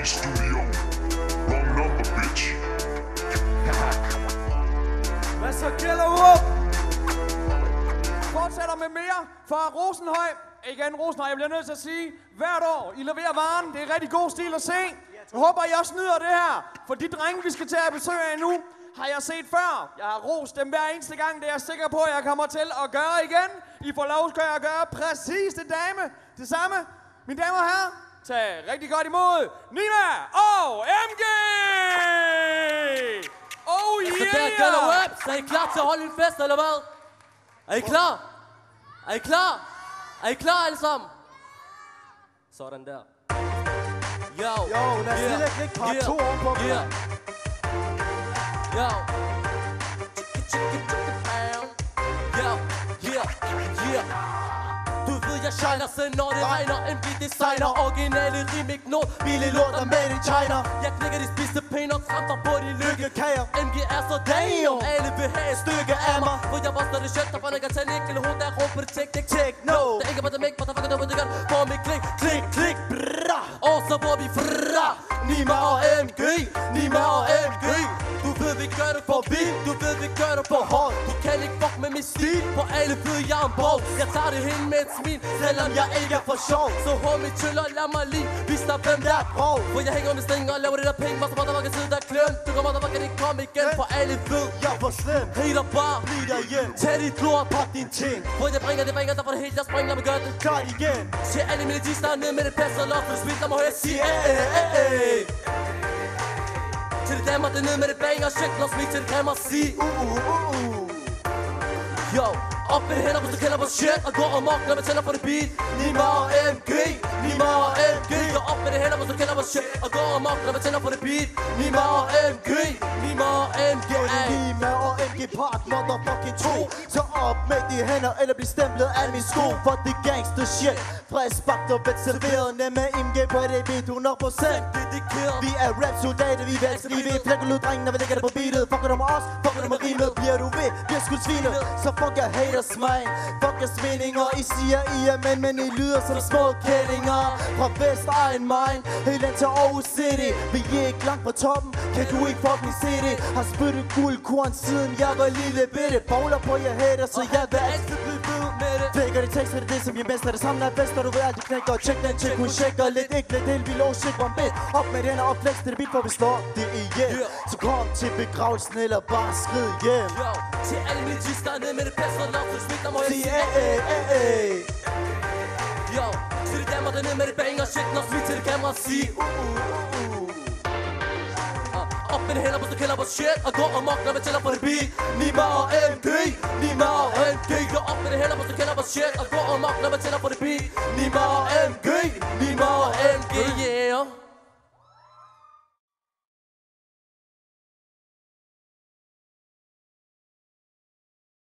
Studio. Wrong number, bitch. Hvad så gælder op? Fortsætter med mere fra Rosenhøj. Igen Rosenhøj, jeg bliver nødt til at sige, hvert år I leverer varen. Det er rigtig god stil at se. Jeg håber, I også nyder det her. For de drenge, vi skal til at besøge af nu, har jeg set før. Jeg har rost dem hver eneste gang. Det er jeg sikker på, at jeg kommer til at gøre igen. I får lov til at gøre præcis det samme. Mine damer og herrer, tag rigtig godt imod Nima og MG! Oh yeah! Så der gælder rap. Så er I klar til at holde en fest, eller hvad? Er I klar? Er I klar? Er I klar alle sammen? Sådan der. Yo, lad os lige lægge part 2 ovenpå. Yo. Du ved jeg shiner selv når det regner. MG designer, originale rim, ikke noget billig lort og made in China. Jeg knækker de spidse pæne og tramper på de lykkekager. MG er så damn, alle vil have et stykke af mig. For jeg boster det shit, der får ikke at tage nik. Eller hun der råber det techno. Der ikke var det mæk, for der fucker det, det gør. For mit klik, brrrr. Og så hvor vi frrrr. Nima og MG, Nima og MG. Du ved vi gør det for vildt, du ved vi gør det for hårdt. Du kan ikke fuck med min stil, for alle ved jeg er en bog. Jeg tager det hen med et smil, selvom jeg ikke er for sjov. Så homie chiller, lad mig lige vise dig hvem der er grov. For jeg hænger med stænger og laver det der penge. Hvor så meget der var kan sidde der kløn. Du kommer der var kan ikke komme igen, for alle ved jeg er for slem. Hater bare, bliv der hjem. Tag dit lort, pak din ting. For jeg bringer det ringer, der var det helt, jeg springer, lad mig gøre det klart igen. Til alle mine dister ned med det passer loft. Du spil, lad mig høre sige til de damer, det ned med det banger. Check, lad os mig til det kan mig sige Yo, op med det hænder, hvis du kender på shit. Og gå amok, når man tænder på det beat. Nima og MG, Nima og MG. Yo, op med det hænder, hvis du kender på shit. Og gå amok, når man tænder på det beat. Nima og MG, Nima og MG. Nima og MG part motherfucking 2. Så op med de hænder, eller bliv stemplet af min sko. For det gangster shit. Frisk bagt og vel serveret. Nemme MG på det beat, 100%. Vi er rap-soldater, vi valgte livet. Flækker ud drengen, når vi lægger det på beatet. Fucker du med os, fucker du med rimet. Bliver du ved, bliver sgu svinet. Så fuck jeg haters mig, fuck jeres meninger. I siger I er mænd, men I lyder som små kællinger. Fra vest egen mind, helt ind til Aarhus City. Vi er ikke langt fra toppen, kan du ikke fucking se det. Har spyttet guldkorn siden jeg var lille bitte. Bowler på jer hater, så jeg vil altid blive ved med det. Fækker det tekster, det er det som jeg mester. Det samme er bedst, når du ved alt du knækker. Check den chick, hun shaker lidt, ikke lidt helt vildt og shit one bit. Op med den og flex, det er beat, for vi slår det ihjel. Så kom til begravelsen eller bare skrid hjem. Til alle mine dister ned med det passer loft. Du spil, lad mig høre sige Yo, til de damer, der ned med det banger. Check, lad os mig til det kamera sige op med det hænder, hvis du kender på shit. Og gå amok, når man tæller på det beat. Nima og MG, Nima og MG. Gå op med det hænder, hvis du kender på shit. Og gå amok, når man tæller på det beat. Nima og MG.